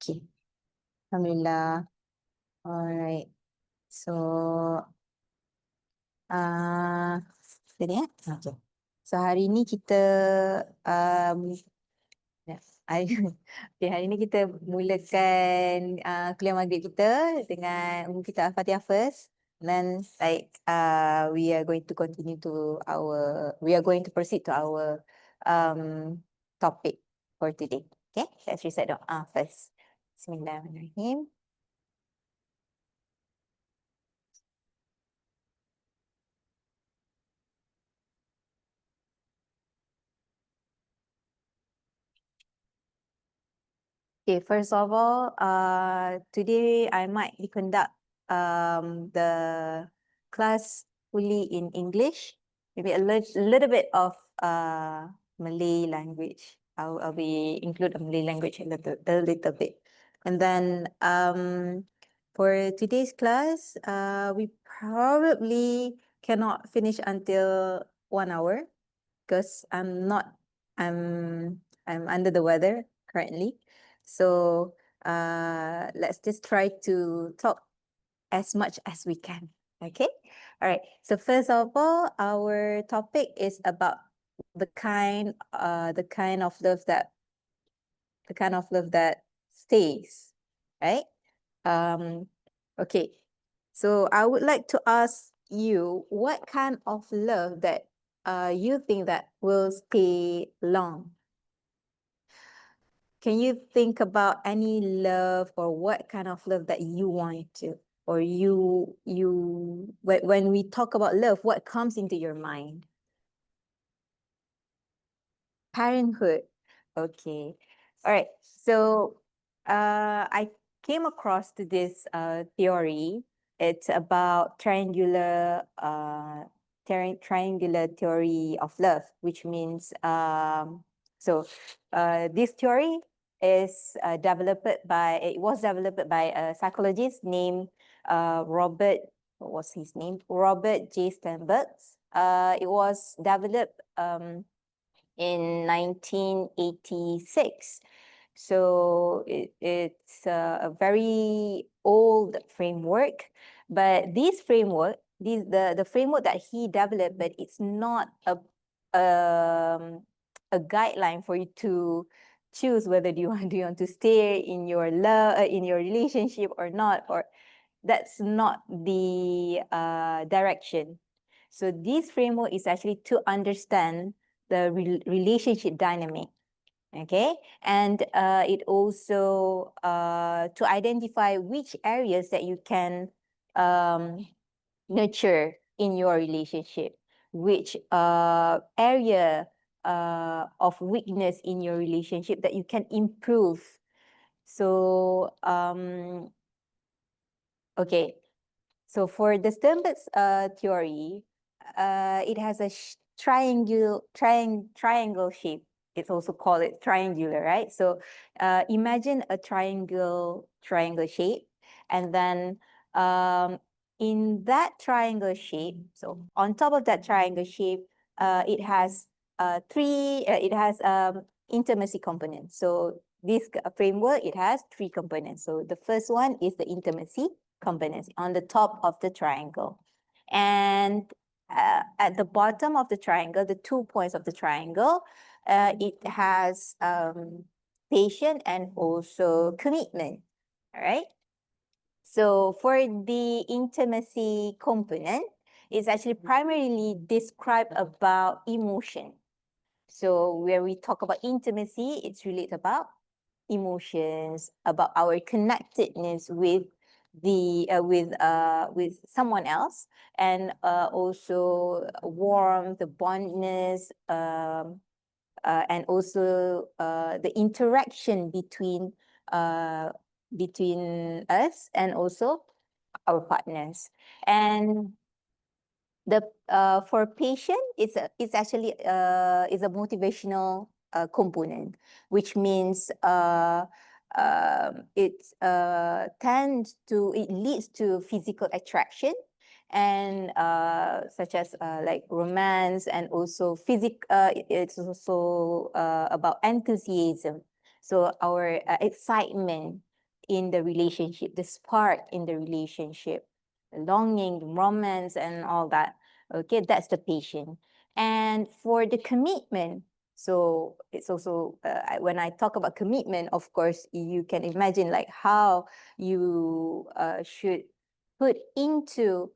Okay. Alhamdulillah. Alright. So, jadi ya. Okay. So hari ini kita okay, hari ini kita mulakan kuliah maghrib kita dengan kita Al-Fatihah first. And then we are going to continue to we are going to proceed to our topic for today. Okay, let's recite doa first. Bismillahirrahmanirrahim. Okay, first of all, today I might conduct the class fully in English, maybe a little bit of Malay language. I'll be include a Malay language a little bit, and then for today's class, we probably cannot finish until 1 hour because I'm under the weather currently. So let's just try to talk as much as we can. Okay. All right. So first of all, our topic is about the kind of love that stays, right? Okay. So I would like to ask you, what kind of love that you think that will stay long? Can you think about any love or what kind of love that you want to, or when we talk about love, what comes into your mind? Parenthood. Okay. All right. So I came across to this theory. It's about triangular theory of love, which means this theory is it was developed by a psychologist named Robert. What was his name? Robert J. Sternberg. It was developed in 1986. So it's a very old framework, but this framework, the framework that he developed, but it's not a guideline for you to choose whether do you want to stay in your relationship or not, or that's not the direction. So this framework is actually to understand the relationship dynamic, okay? And it also to identify which areas that you can nurture in your relationship, which area of weakness in your relationship that you can improve. So, okay. So for the Sternberg's theory, it has a triangle shape. It's also called it triangular, right? So imagine a triangle shape, and then in that triangle shape, so on top of that triangle shape, it has intimacy components. So this framework, it has 3 components. So the first one is the intimacy components on the top of the triangle. And at the bottom of the triangle, the 2 points of the triangle, it has patience and also commitment, all right? So for the intimacy component, it's actually primarily described about emotion. So where we talk about intimacy, it's really about emotions, about our connectedness with with someone else, and also warmth, the bondness, and also the interaction between us and also our partners. And the for patient, it's actually is a motivational component, which means it leads to physical attraction, and such as like romance, and also it's also about enthusiasm. So our excitement in the relationship, the spark in the relationship, the longing, the romance, and all that. Okay, that's the passion. And for the commitment, so it's also, when I talk about commitment, of course, you can imagine like how you should put into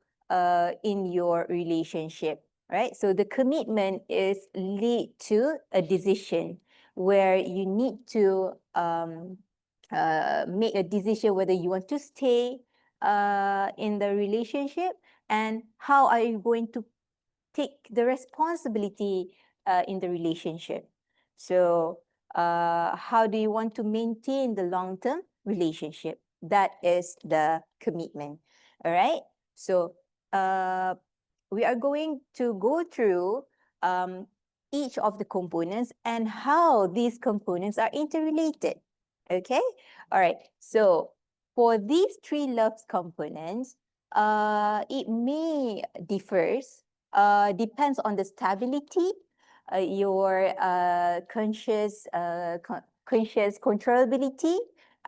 in your relationship, right? So the commitment is lead to a decision where you need to make a decision whether you want to stay in the relationship, and how are you going to take the responsibility in the relationship. So how do you want to maintain the long-term relationship? That is the commitment. All right. So we are going to go through each of the components and how these components are interrelated. Okay. All right. So for these three love components, it may differs, depends on the stability, your conscious controllability,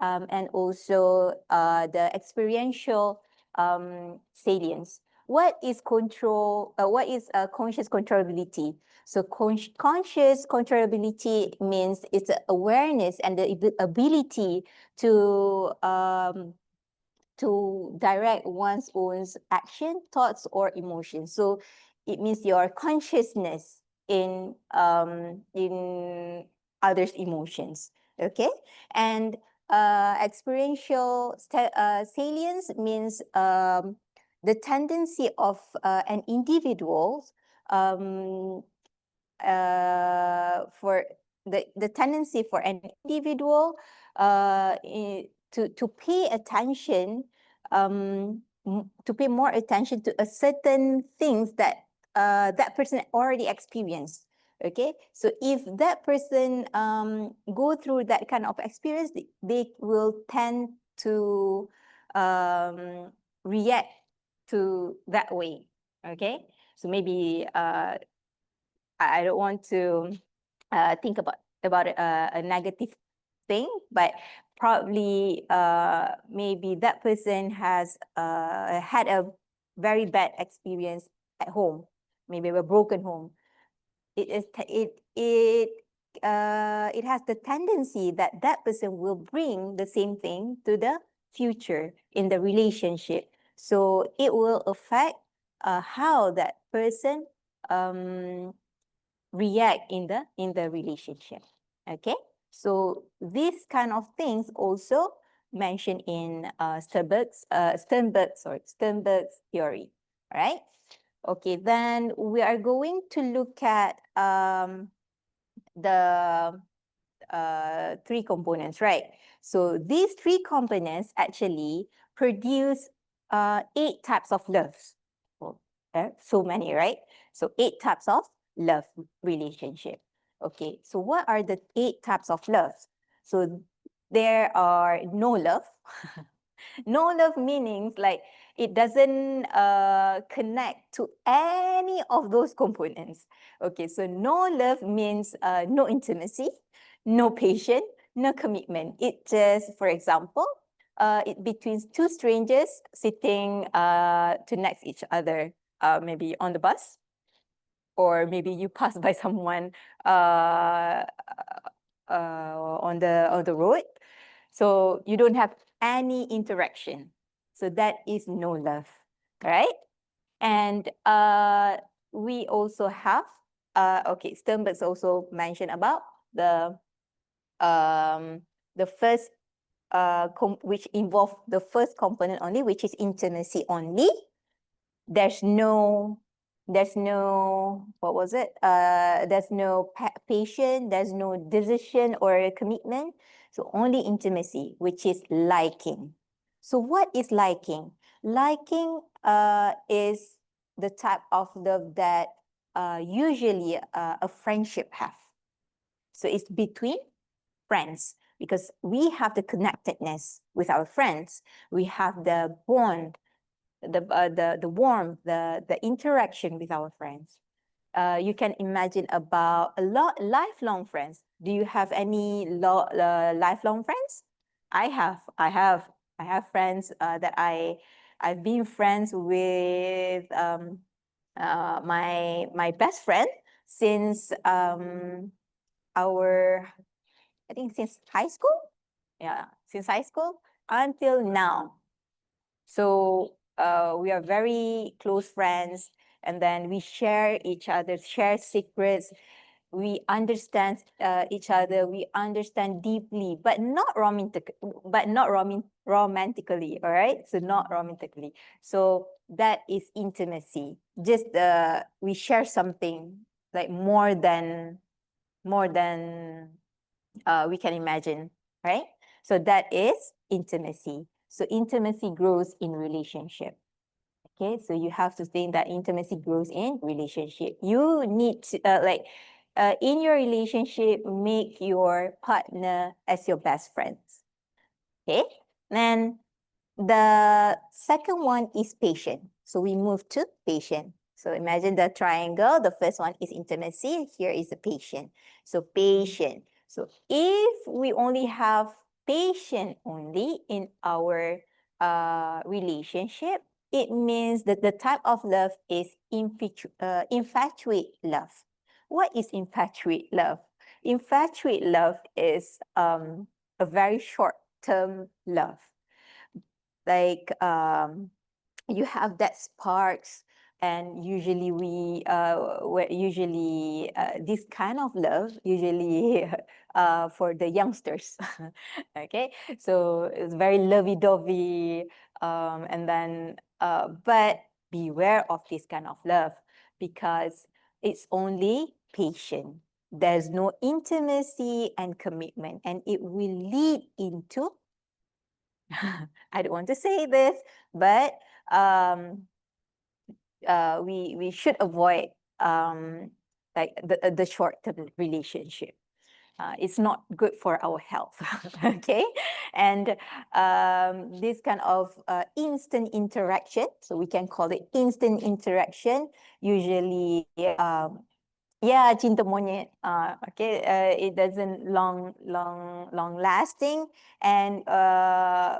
and also the experiential salience. What is control? What is conscious controllability? So conscious controllability means it's awareness and the ability to direct one's own action, thoughts, or emotions. So it means your consciousness in others' emotions. Okay, and experiential salience means the tendency of an individual for the tendency for an individual to pay attention, to pay more attention to a certain things that that person already experienced. Okay, so if that person go through that kind of experience, they will tend to react to that way. Okay, so maybe I don't want to think about a negative thing, but probably maybe that person has had a very bad experience at home, maybe a broken home. It has the tendency that that person will bring the same thing to the future in the relationship. So it will affect how that person react in the relationship. Okay, so these kind of things also mentioned in Sternberg's theory. All right. Okay, then we are going to look at the three components, right? So these three components actually produce 8 types of loves. So many, right? So 8 types of love relationship. Okay, so what are the 8 types of love? So there are no love. No love meanings like it doesn't connect to any of those components. Okay, so no love means no intimacy, no patience, no commitment. It just, for example, it between two strangers sitting to next each other, maybe on the bus, or maybe you pass by someone on the road. So you don't have any interaction. So that is no love, right? And we also have, okay, Sternberg also mentioned about the first, which involve the first component only, which is intimacy only. There's no, what was it? There's no passion, there's no decision or commitment. So only intimacy, which is liking. So what is liking? Liking is the type of love that usually a friendship have. So it's between friends, because we have the connectedness with our friends. We have the bond, the warmth, the interaction with our friends. You can imagine about lifelong friends. Do you have any lifelong friends? I have friends that I've been friends with my best friend since I think since high school. Yeah, since high school until now. So we are very close friends, and then we share each other, share secrets. We understand each other. We understand deeply, but not romantically. All right, so not romantically. So that is intimacy. Just we share something like more than we can imagine, right? So that is intimacy. So intimacy grows in relationship. Okay, so you have to think that intimacy grows in relationship. You need to in your relationship, make your partner as your best friends. Okay, then the second one is patient. So we move to patient. So imagine the triangle. The first one is intimacy. Here is the patient. So patient. So if we only have patient only in our relationship, it means that the type of love is infatuate love. What is infatuate love? Infatuate love is a very short-term love. Like you have that sparks, and usually this kind of love usually for the youngsters. Okay, so it's very lovey-dovey, and then but beware of this kind of love, because it's only patient. There's no intimacy and commitment, and it will lead into I don't want to say this, but we should avoid like the short-term relationship. It's not good for our health. Okay, and this kind of instant interaction, so we can call it instant interaction. Usually, yeah, cinta monyet. Okay, it doesn't long lasting, and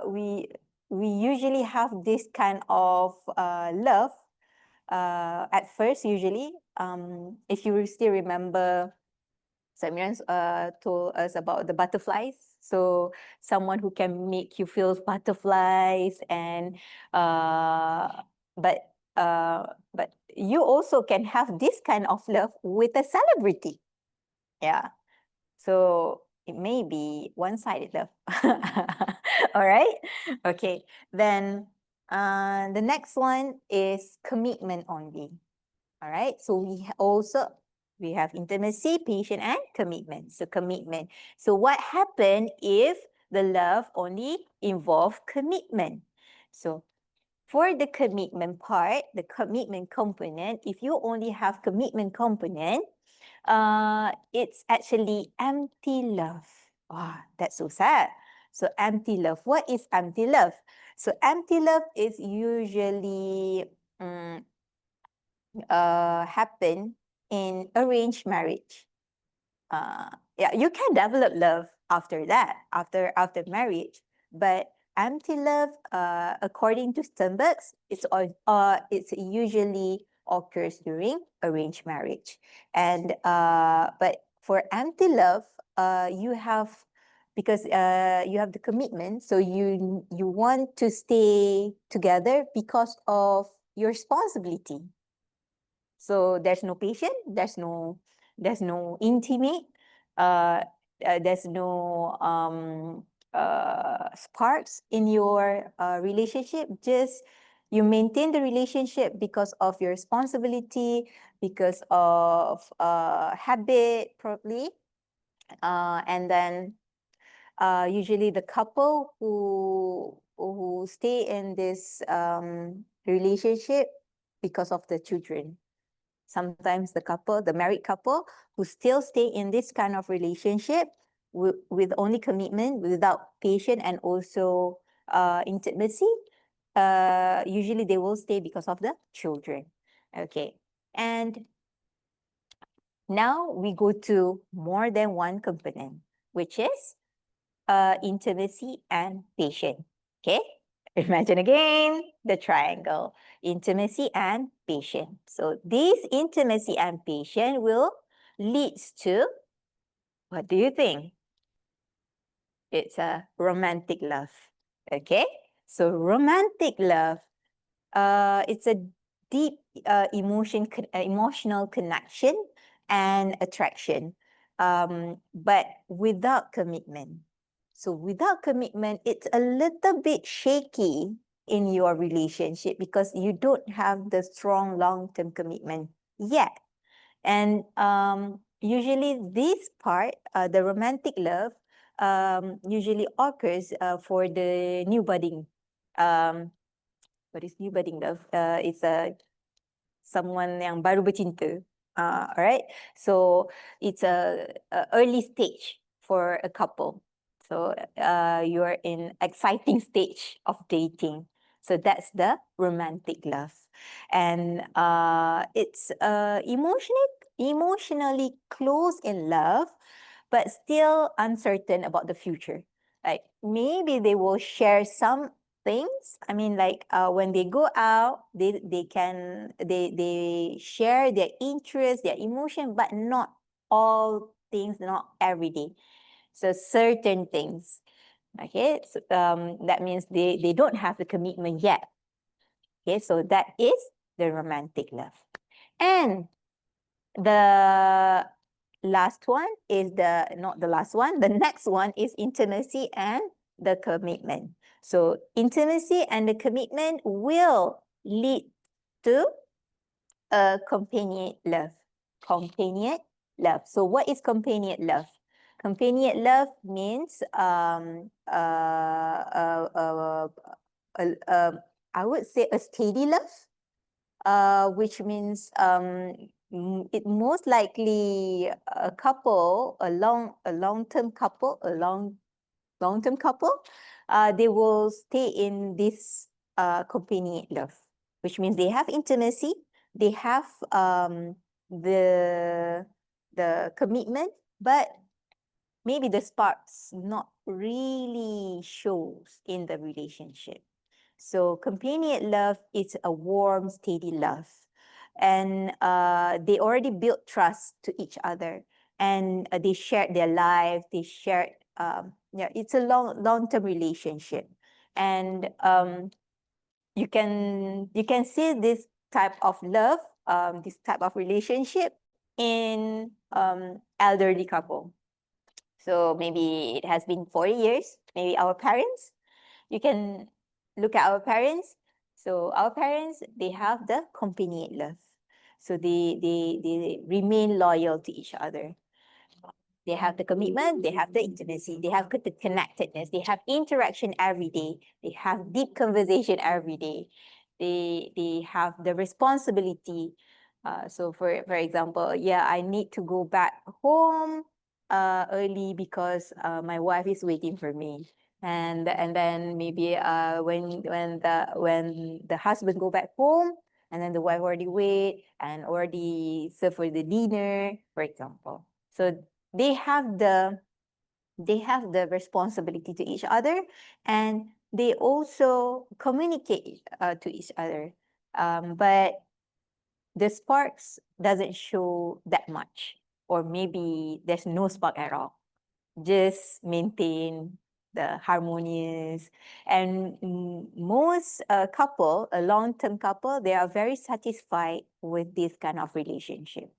we usually have this kind of love at first. Usually, if you still remember, Samiran told us about the butterflies. So someone who can make you feel butterflies, and but but you also can have this kind of love with a celebrity. Yeah. So it may be one-sided love. All right. Okay. Then the next one is commitment only. All right. So we have intimacy, patience, and commitment. So commitment. So what happened if the love only involve commitment? So for the commitment part, the commitment component, if you only have commitment component, it's actually empty love. Wow, that's so sad. So empty love. What is empty love? So empty love is usually happen in arranged marriage. Yeah, you can develop love after that, after marriage, but empty love, according to Sternberg, it's usually occurs during arranged marriage. And but for empty love, you have, because you have the commitment, so you want to stay together because of your responsibility. So there's no patient, there's no intimate, there's no sparks in your relationship. Just you maintain the relationship because of your responsibility, because of habit, probably, and then usually the couple who stay in this relationship because of the children. Sometimes the married couple who still stay in this kind of relationship with only commitment, without patience, and also intimacy, usually they will stay because of the children. Okay, and now we go to more than one component, which is intimacy and patience. Okay, imagine again the triangle, intimacy and patience. So this intimacy and patience will leads to, what do you think? It's a romantic love. Okay, so romantic love, it's a deep emotional connection and attraction, but without commitment. So without commitment, it's a little bit shaky in your relationship because you don't have the strong long-term commitment yet. And usually this part, the romantic love, usually occurs for the new budding. What is new budding love? It's someone yang baru bercinta. Alright, so it's a early stage for a couple. So you're in exciting stage of dating. So that's the romantic love, and it's emotionally close in love, but still uncertain about the future. Like maybe they will share some things. I mean, like when they go out, they share their interest, their emotion, but not all things, not every day. So certain things. Okay, so, that means they don't have the commitment yet. Okay, so that is the romantic love. And the last one is not the last one, the next one is intimacy and the commitment. So intimacy and the commitment will lead to a companionate love. Companionate love. So what is companionate love? Companionate love means I would say a steady love, which means it most likely a couple, a long-term couple, long-term couple, they will stay in this companionate love, which means they have intimacy, they have the commitment, but maybe the sparks not really shows in the relationship. So companionate love is a warm, steady love. And they already built trust to each other. And they shared their life, they shared, it's a long-term relationship. And you can see this type of love, this type of relationship in elderly couple. So maybe it has been 40 years, maybe our parents, you can look at our parents. So our parents, they have the companionate love. So they remain loyal to each other. They have the commitment, they have the intimacy, they have the connectedness, they have interaction every day, they have deep conversation every day, they have the responsibility. So for example, yeah, I need to go back home early because my wife is waiting for me. And then maybe when the husband go back home, and then the wife already wait and already serve for the dinner, for example. So they have the responsibility to each other, and they also communicate to each other, but the sparks doesn't show that much, or maybe there's no spark at all. Just maintain the harmonious. And most couple, a long-term couple, they are very satisfied with this kind of relationship.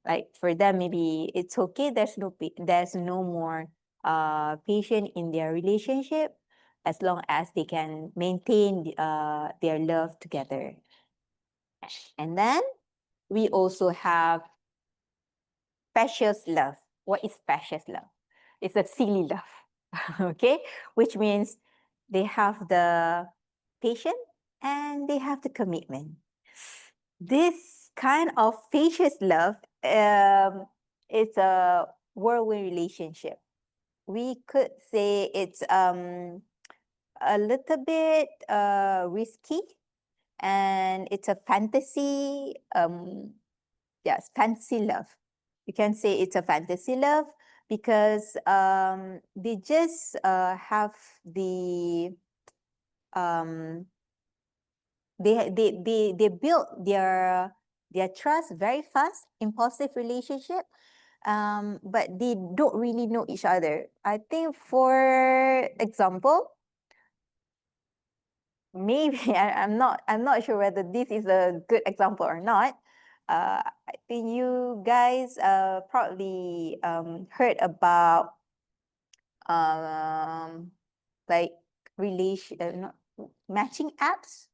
Like for them, maybe it's okay, there's no more patient in their relationship, as long as they can maintain their love together. And then we also have precious love. What is precious love? It's a silly love, okay? Which means they have the patience and they have the commitment. This kind of precious love, it's a whirlwind relationship. We could say it's a little bit risky, and it's a fantasy. Yes, fantasy love. You can say it's a fantasy love, because they just have the they build their trust very fast, impulsive relationship, but they don't really know each other. I think, for example, maybe I'm not sure whether this is a good example or not. I think you guys probably heard about like not matching apps.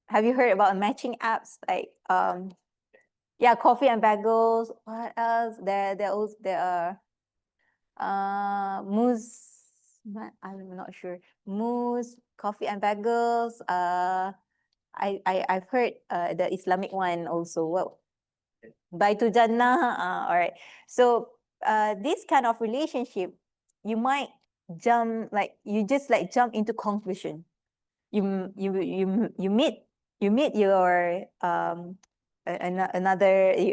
Have you heard about matching apps like yeah, coffee and bagels? What else? There are I'm not sure. Moose, coffee and bagels. I've heard the Islamic one also. Well, Baitu Jannah. All right. So this kind of relationship, you might jump into conclusion. You meet your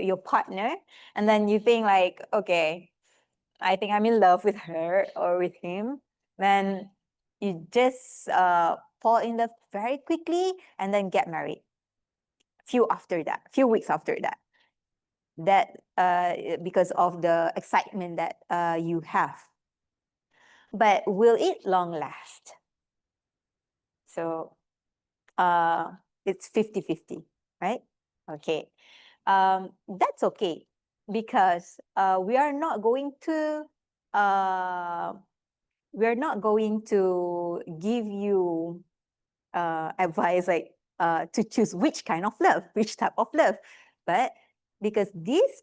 your partner, and then you think like, okay, I think I'm in love with her or with him. Then you just fall in love very quickly and then get married. Few weeks after that. Because of the excitement that you have. But will it long last? So it's 50-50, right? Okay. That's okay, because we are not going to give you advice like to choose which kind of love, which type of love, but because this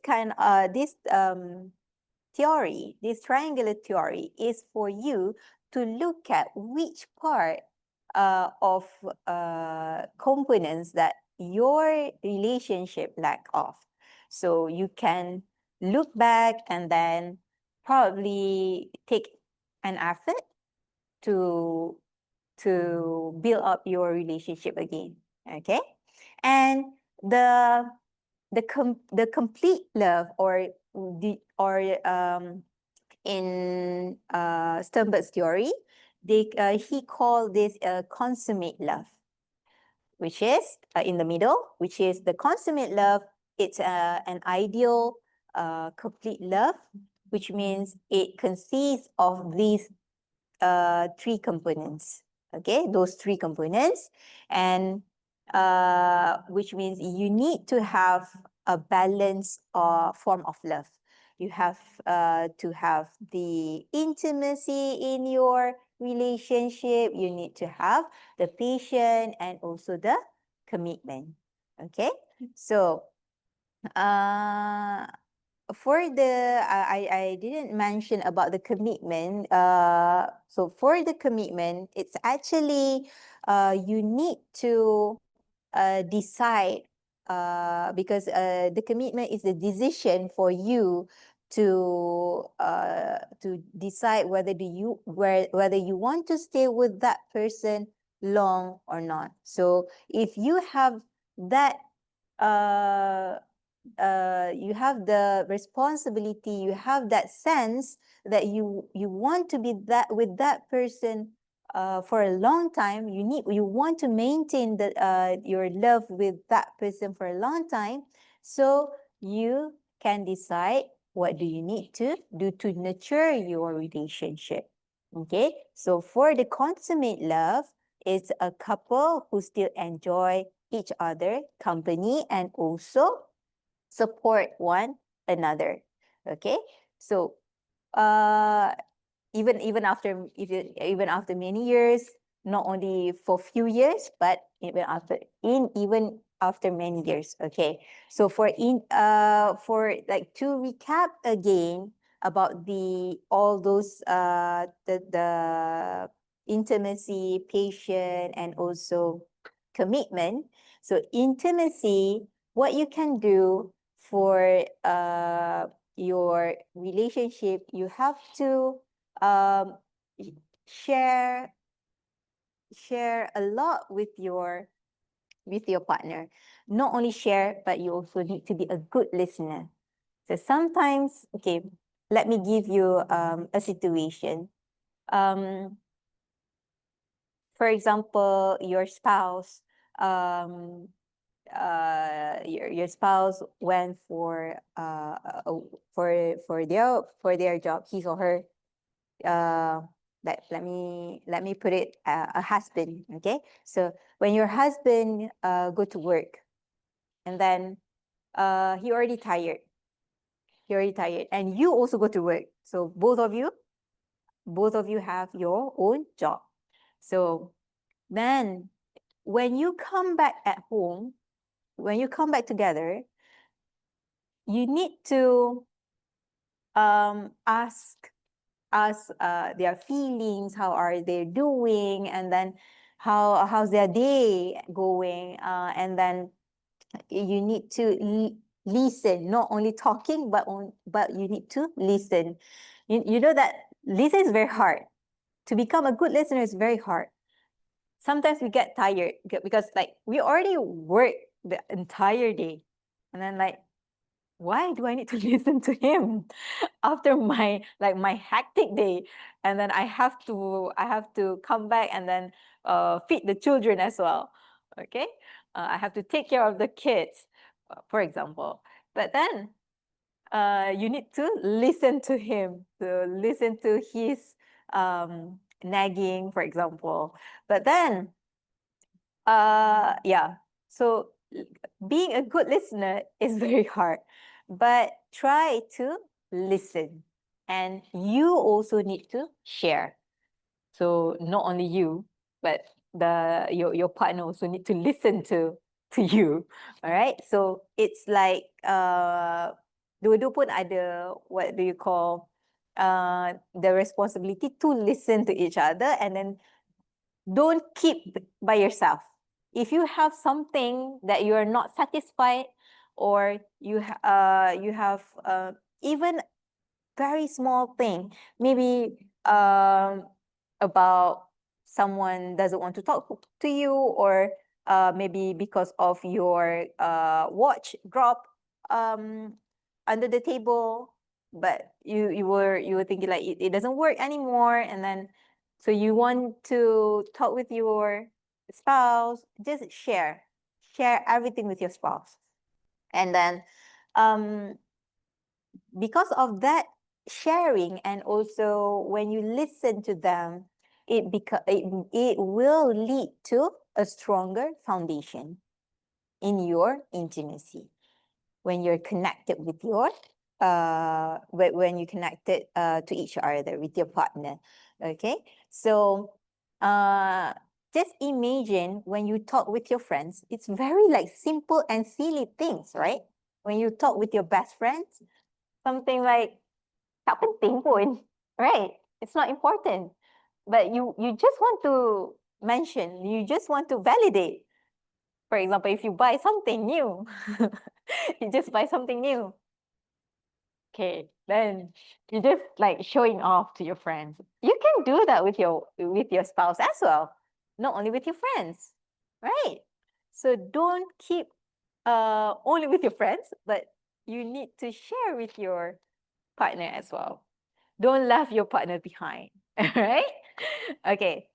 theory, this triangular theory, is for you to look at which part of components that your relationship lack of. So you can look back and then probably take an effort to build up your relationship again. Okay, and the complete love, or in Sternberg's theory, he called this a consummate love, which is in the middle, which is the consummate love. It's an ideal complete love, which means it consists of these three components. Okay, those three components, and which means you need to have a balanced form of love. You have to have the intimacy in your relationship. You need to have the patience and also the commitment. Okay, so for the I didn't mention about the commitment. So for the commitment, it's actually you need to decide, because the commitment is the decision for you to decide whether you want to stay with that person long or not. So if you have that you have the responsibility, you have that sense that you want to be with that person for a long time. You want to maintain your love with that person for a long time, so you can decide what do you need to do to nurture your relationship. Okay, so for the consummate love, it's a couple who still enjoy each other company and also support one another. Okay, so even after many years, not only for few years, but even after many years. Okay, so for like to recap again about all those the intimacy, patience, and also commitment. So intimacy, what you can do for your relationship, you have to share a lot with your partner. Not only share, but you also need to be a good listener. So sometimes, okay, let me give you a situation. For example, your spouse, your spouse went for their job, his or her. Let me put it, a husband. Okay, so when your husband go to work, and then he already tired. And you also go to work. So both of you have your own job. So then when you come back at home, when you come back together, you need to ask their feelings, how are they doing, and then how's their day going, and then you need to listen, not only talking, but you need to listen. You know that listen is very hard. To become a good listener is very hard. Sometimes we get tired because like we already work the entire day, and then like, why do I need to listen to him after my hectic day? And then I have to come back and then feed the children as well. Okay, I have to take care of the kids, for example. But then you need to listen to him, to listen to his nagging, for example. But then yeah, so being a good listener is very hard, but try to listen, and you also need to share. So not only you, but your partner also need to listen to you. All right, so it's like dua-dua pun ada, what do you call, the responsibility to listen to each other, and then don't keep by yourself. If you have something that you are not satisfied, or you have even very small thing, maybe about someone doesn't want to talk to you, or maybe because of your watch drop under the table, but you were thinking like it doesn't work anymore, and then so you want to talk with your spouse, just share everything with your spouse. And then because of that sharing, and also when you listen to them, it will lead to a stronger foundation in your intimacy when you're connected with your when you connected to each other with your partner. Okay, so just imagine when you talk with your friends, it's very like simple and silly things, right? When you talk with your best friends, something like tak penting pun, right? It's not important, but you just want to mention, you just want to validate. For example, if you buy something new, you just buy something new. Okay, then you just like showing off to your friends. You can do that with your spouse as well, not only with your friends, right? So don't keep only with your friends, but you need to share with your partner as well. Don't left your partner behind, right? Okay,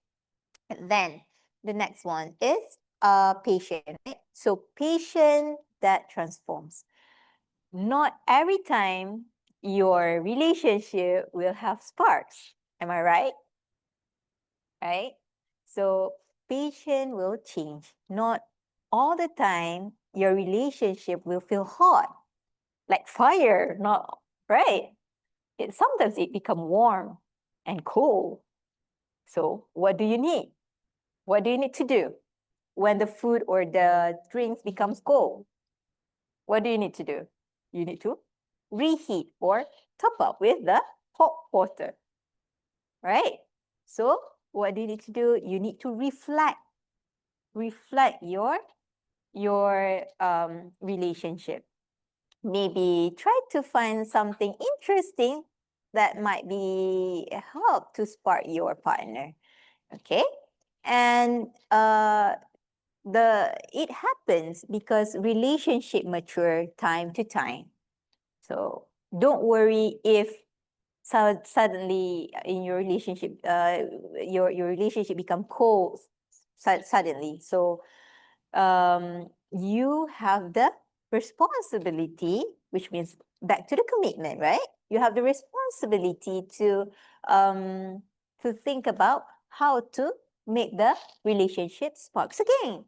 and then the next one is patient, right? So patient that transforms. Not every time your relationship will have sparks. Am I right? Right? So patience will change. Not all the time your relationship will feel hot, like fire, not right. Sometimes it become warm and cool. So what do you need? What do you need to do when the food or the drinks becomes cold? What do you need to do? You need to reheat or top up with the hot water, right? So what do you need to do? You need to reflect your relationship. Maybe try to find something interesting that might be help to spark your partner. Okay, and it happens because relationship mature time to time. So don't worry if So suddenly in your relationship, your relationship become cold suddenly. So you have the responsibility, which means back to the commitment, right? You have the responsibility to think about how to make the relationship sparks again.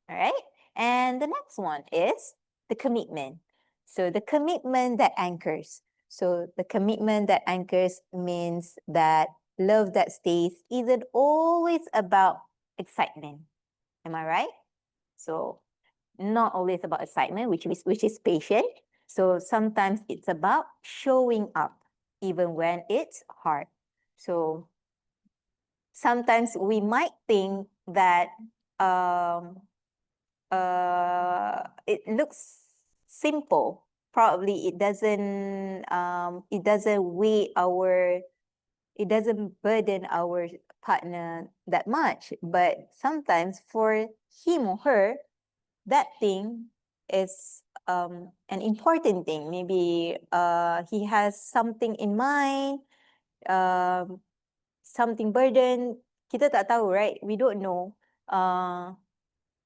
All right. And the next one is the commitment. So the commitment that anchors. So the commitment that anchors means that love that stays isn't always about excitement. Am I right? So not always about excitement, which is patient. So sometimes it's about showing up even when it's hard. So sometimes we might think that it looks simple. Probably it doesn't weigh our it doesn't burden our partner that much. But sometimes for him or her, that thing is an important thing. Maybe he has something in mind, um, something burden. Kita tak tahu, right? We don't know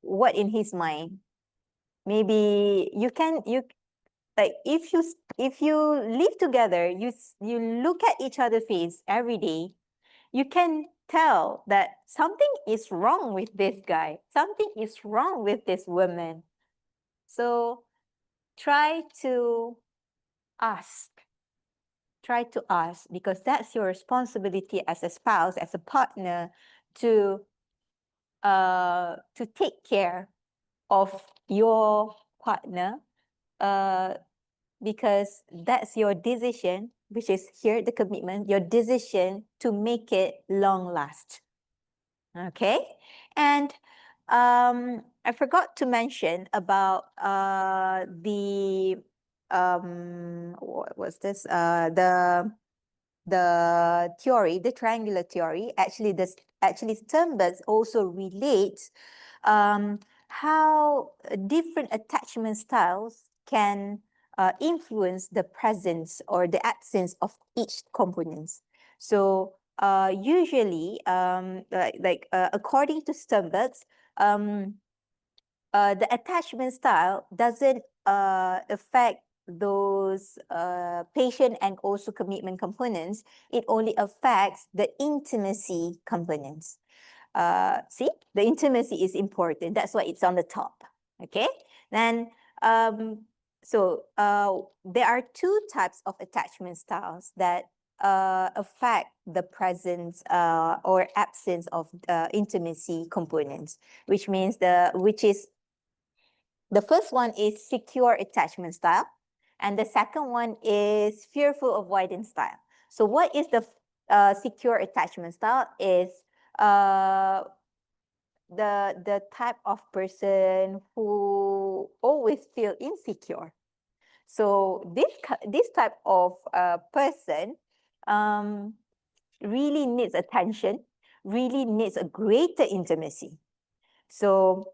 what in his mind. Maybe you like if you live together, you look at each other's face every day, you can tell that something is wrong with this guy, something is wrong with this woman. So try to ask. Try to ask, because that's your responsibility as a spouse, as a partner, to take care of your partner, because that's your decision, which is here the commitment, your decision to make it long last. Okay, and I forgot to mention about what was this? The theory, the triangular theory. Actually Sternberg also relates how different attachment styles can influence the presence or the absence of each component. So usually, according to Sternberg, the attachment style doesn't affect those patient and also commitment components. It only affects the intimacy components. See, the intimacy is important. That's why it's on the top. Okay. Then, there are two types of attachment styles that affect the presence or absence of intimacy components, which is the first one is secure attachment style, and the second one is fearful avoidance style. So what is the secure attachment style? Is the type of person who always feel insecure. So this type of person really needs attention, really needs a greater intimacy. So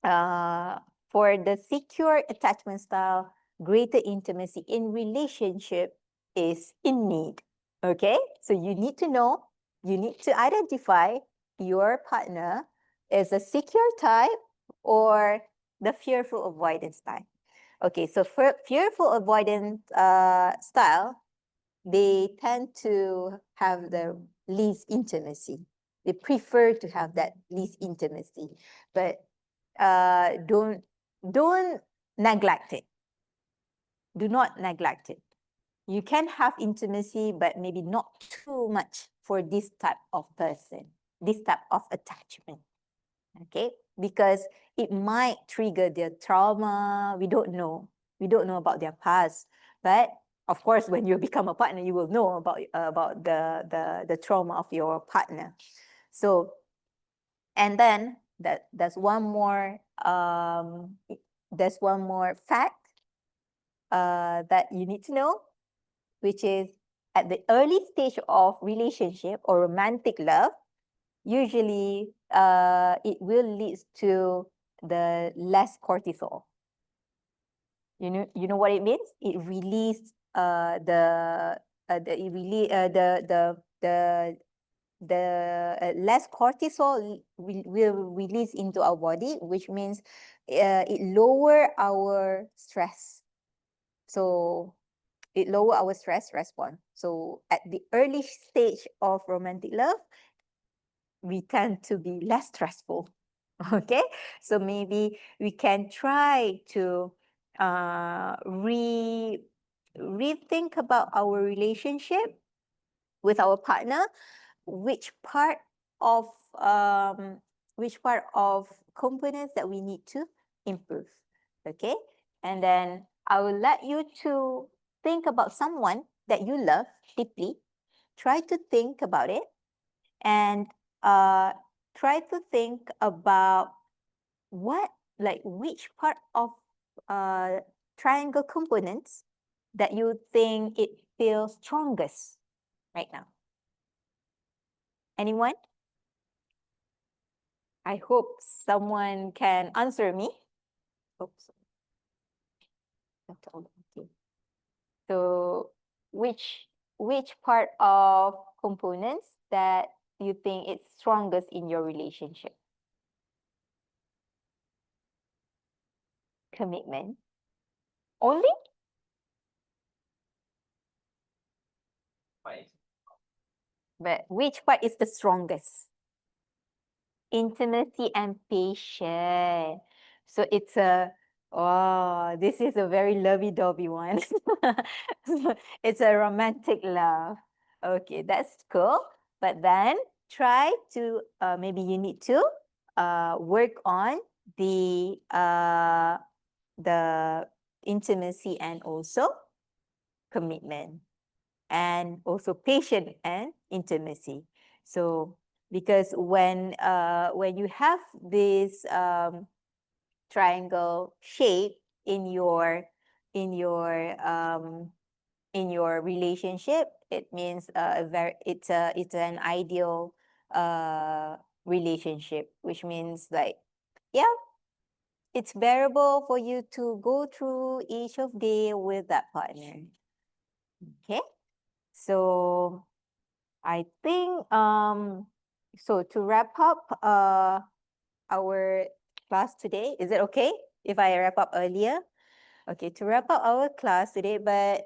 for the secure attachment style, greater intimacy in relationship is in need. Okay, so you need to know, you need to identify your partner as a secure type or the fearful avoidance type. Okay, so for fearful avoidance style, they tend to have the least intimacy. They prefer to have that least intimacy, but don't neglect it. Do not neglect it. You can have intimacy, but maybe not too much for this type of person, this type of attachment. Okay, because it might trigger their trauma. We don't know. We don't know about their past, but of course, when you become a partner, you will know about the trauma of your partner. So, and then there's one more fact that you need to know, which is at the early stage of relationship or romantic love, usually it will lead to the less cortisol. You know what it means? It releases the less cortisol will release into our body, which means it lower our stress. So it lower our stress response. So at the early stage of romantic love, we tend to be less stressful. Okay, so maybe we can try to rethink about our relationship with our partner, which part of um, components that we need to improve. Okay, and then I will let you to think about someone that you love deeply. Try to think about it and try to think about which part of triangle components that you think it feels strongest right now. Anyone? I hope someone can answer me. Oops. Okay. So which part of components that you think it's strongest in your relationship? Commitment. Only? But which part is the strongest? Intimacy and patience. So it's this is a very lovey-dovey one. It's a romantic love. Okay, that's cool. But then try to, maybe you need to work on the intimacy and also commitment, and also patience and intimacy. So because when you have this triangle shape in your in your um, in your relationship, it means it's an ideal relationship, which means like, yeah, it's bearable for you to go through each of day with that partner. Okay, so I think so to wrap up our class today, is it okay if I wrap up earlier? Okay, to wrap up our class today, but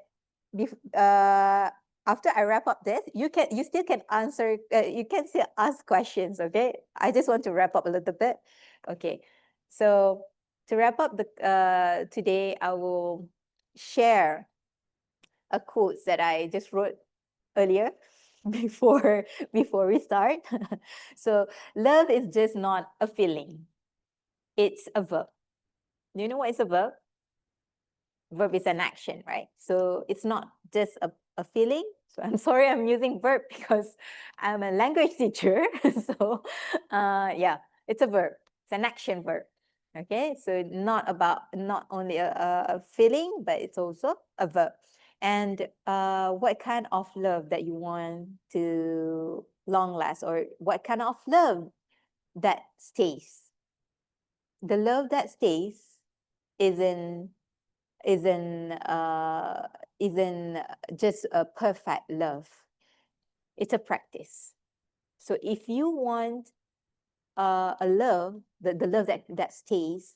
after I wrap up this, you still can answer, you can still ask questions, okay? I just want to wrap up a little bit. Okay, so to wrap up the today, I will share a quote that I just wrote earlier before we start. So love is just not a feeling, it's a verb. Do you know what is a verb? Verb is an action, right? So it's not just a feeling. So I'm sorry I'm using verb because I'm a language teacher. So yeah, it's a verb. It's an action verb. Okay, so not only a feeling, but it's also a verb. And what kind of love that you want to long last, or what kind of love that stays? The love that stays isn't isn't uh, isn't just a perfect love. It's a practice. So if you want a love, the love that stays,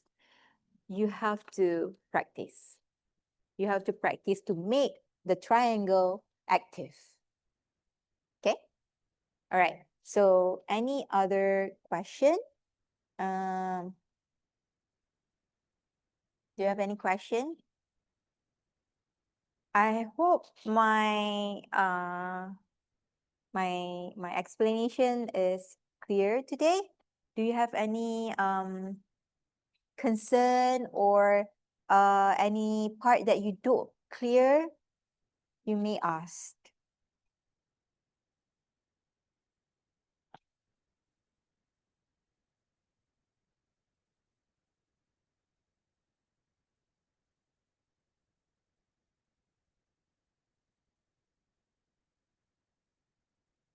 you have to practice. You have to practice to make the triangle active. Okay? All right. So any other question? Do you have any question? I hope my explanation is clear today. Do you have any concern or any part that you don't clear? You may ask.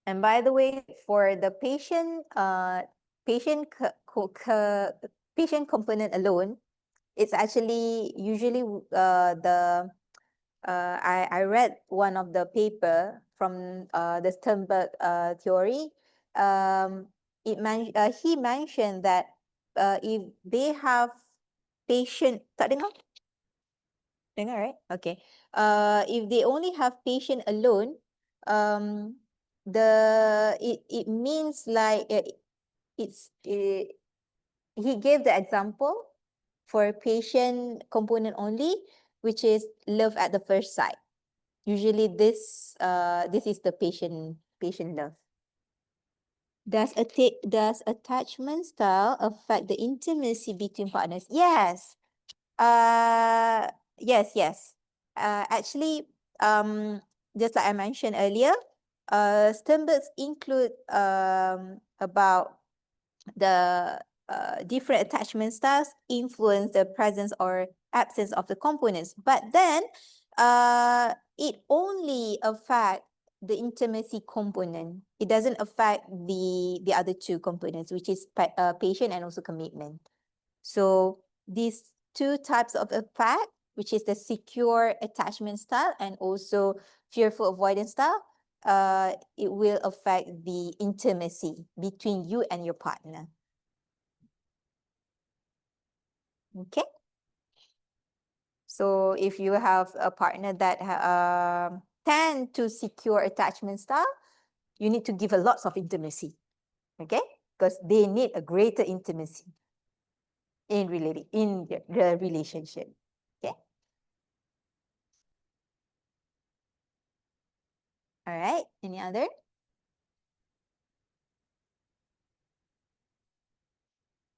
And by the way, for the patient patient component alone, it's actually usually the I read one of the paper from the Sternberg theory. He mentioned that if they have patient, tak dengar? Dengar, right? Okay. If they only have patient alone, it means like he gave the example for patient component only, which is love at the first sight. Usually this is the patient love. Does attachment style affect the intimacy between partners? Yes. Yes. Actually, just like I mentioned earlier, Sternberg include about the different attachment styles influence the presence or absence of the components. But then it only affect the intimacy component. It doesn't affect the other two components, which is patient and also commitment. So these two types of effect, which is the secure attachment style and also fearful avoidance style, it will affect the intimacy between you and your partner. Okay. So if you have a partner that tend to secure attachment style, you need to give a lots of intimacy. Okay, because they need a greater intimacy in the relationship. Okay. All right. Any other?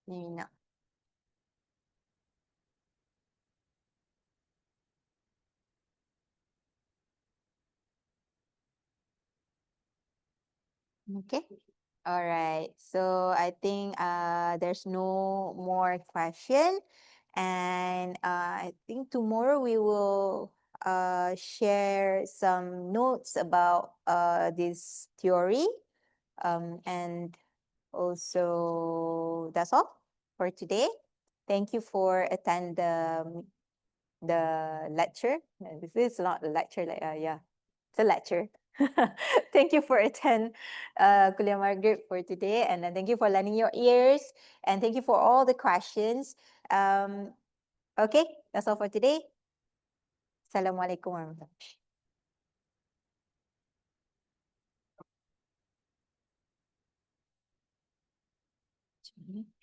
No. Okay. All right. So I think there's no more question. And I think tomorrow we will share some notes about this theory. And also that's all for today. Thank you for attend the lecture. This is not a lecture, like yeah, it's a lecture. Thank you for attend Kuliah Margaret for today, and thank you for lending your ears, and thank you for all the questions. Okay, that's all for today. Assalamualaikum warahmatullahi wabarakatuh.